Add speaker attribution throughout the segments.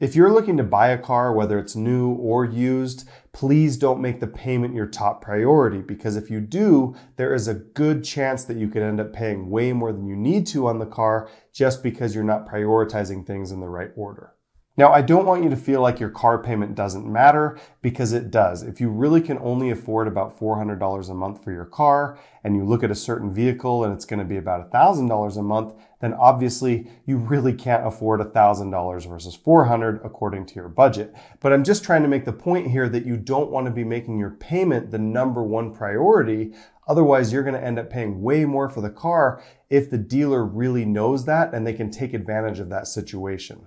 Speaker 1: If you're looking to buy a car, whether it's new or used, please don't make the payment your top priority, because if you do, there is a good chance that you could end up paying way more than you need to on the car just because you're not prioritizing things in the right order. Now, I don't want you to feel like your car payment doesn't matter, because it does. If you really can only afford about $400 a month for your car, and you look at a certain vehicle and it's going to be about $1,000 a month, then obviously you really can't afford $1,000 versus $400 according to your budget. But I'm just trying to make the point here that you don't want to be making your payment the number one priority. Otherwise, you're going to end up paying way more for the car if the dealer really knows that and they can take advantage of that situation.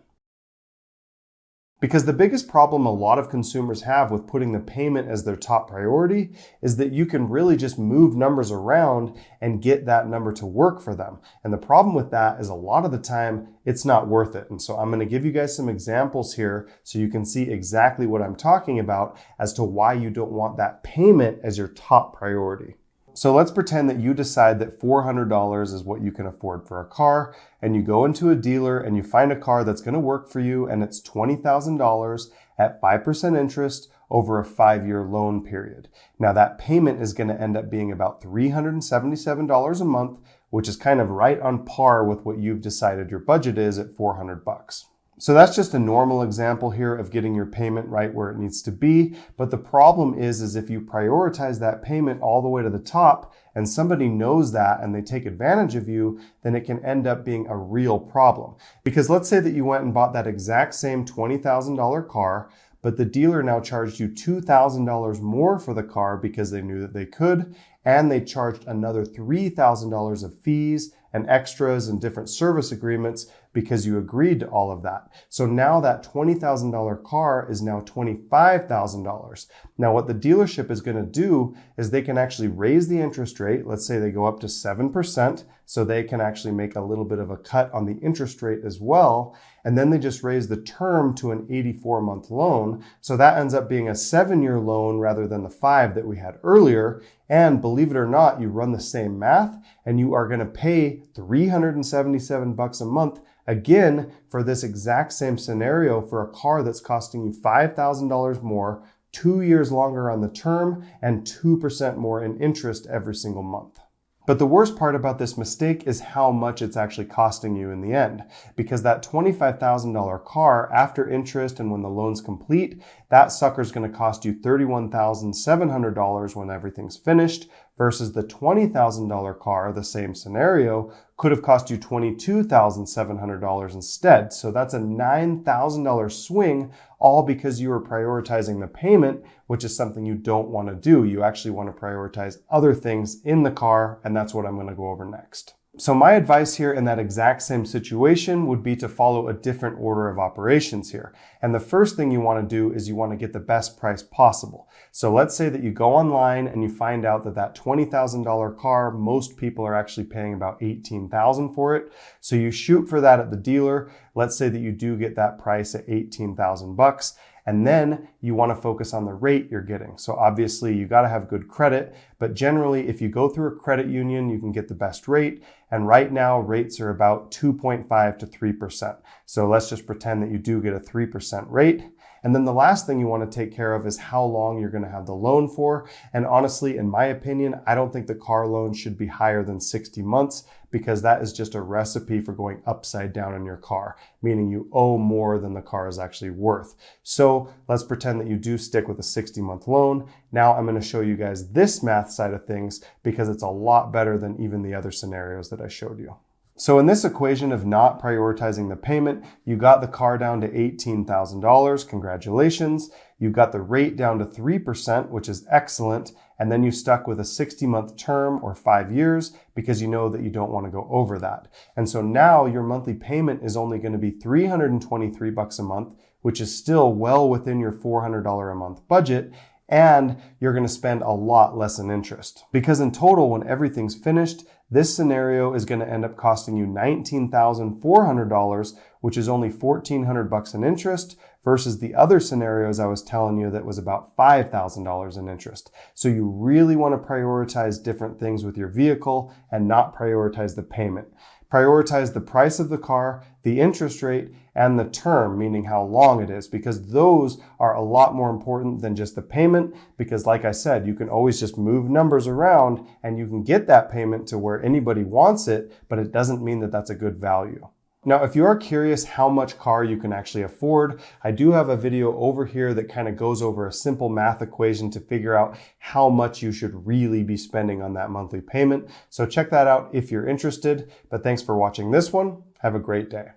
Speaker 1: Because the biggest problem a lot of consumers have with putting the payment as their top priority is that you can really just move numbers around and get that number to work for them. And the problem with that is a lot of the time it's not worth it. And so I'm going to give you guys some examples here so you can see exactly what I'm talking about as to why you don't want that payment as your top priority. So let's pretend that you decide that $400 is what you can afford for a car, and you go into a dealer and you find a car that's going to work for you, and it's $20,000 at 5% interest over a 5-year loan period. Now that payment is going to end up being about $377 a month, which is kind of right on par with what you've decided your budget is at $400. So that's just a normal example here of getting your payment right where it needs to be. But the problem is if you prioritize that payment all the way to the top and somebody knows that and they take advantage of you, then it can end up being a real problem. Because let's say that you went and bought that exact same $20,000 car, but the dealer now charged you $2,000 more for the car because they knew that they could, and they charged another $3,000 of fees and extras and different service agreements because you agreed to all of that. So now that $20,000 car is now $25,000. Now what the dealership is going to do is they can actually raise the interest rate. Let's say they go up to 7%, so they can actually make a little bit of a cut on the interest rate as well. And then they just raise the term to an 84-month loan. So that ends up being a 7-year loan rather than the 5 that we had earlier. And believe it or not, you run the same math and you are going to pay $377 a month again for this exact same scenario for a car that's costing you $5,000 more, 2 years longer on the term, and 2% more in interest every single month. But the worst part about this mistake is how much it's actually costing you in the end, because that $25,000 car after interest and when the loan's complete, that sucker's going to cost you $31,700 when everything's finished, versus the $20,000 car, the same scenario, could have cost you $22,700 instead. So that's a $9,000 swing, all because you were prioritizing the payment, which is something you don't want to do. You actually want to prioritize other things in the car, and that's what I'm going to go over next. So my advice here in that exact same situation would be to follow a different order of operations here. And the first thing you want to do is you want to get the best price possible. So let's say that you go online and you find out that that $20,000 car, most people are actually paying about $18,000 for it. So you shoot for that at the dealer. Let's say that you do get that price at $18,000. And then you want to focus on the rate you're getting. So obviously you got to have good credit, but generally if you go through a credit union, you can get the best rate. And right now rates are about 2.5 to 3%. So let's just pretend that you do get a 3% rate. And then the last thing you want to take care of is how long you're going to have the loan for. And honestly, in my opinion, I don't think the car loan should be higher than 60 months because that is just a recipe for going upside down in your car, meaning you owe more than the car is actually worth. So let's pretend that you do stick with a 60-month loan. Now I'm going to show you guys this math side of things because it's a lot better than even the other scenarios that I showed you. So in this equation of not prioritizing the payment, you got the car down to $18,000. Congratulations. You got the rate down to 3%, which is excellent. And then you stuck with a 60-month term or 5 years because you know that you don't want to go over that. And so now your monthly payment is only going to be $323 a month, which is still well within your $400 a month budget. And you're going to spend a lot less in interest. Because in total, when everything's finished, this scenario is going to end up costing you $19,400, which is only $1,400 in interest, versus the other scenarios I was telling you that was about $5,000 in interest. So you really want to prioritize different things with your vehicle and not prioritize the payment. Prioritize the price of the car, the interest rate, and the term, meaning how long it is, because those are a lot more important than just the payment, because like I said, you can always just move numbers around and you can get that payment to where anybody wants it, but it doesn't mean that that's a good value. Now, if you are curious how much car you can actually afford, I do have a video over here that kind of goes over a simple math equation to figure out how much you should really be spending on that monthly payment. So check that out if you're interested. But thanks for watching this one. Have a great day.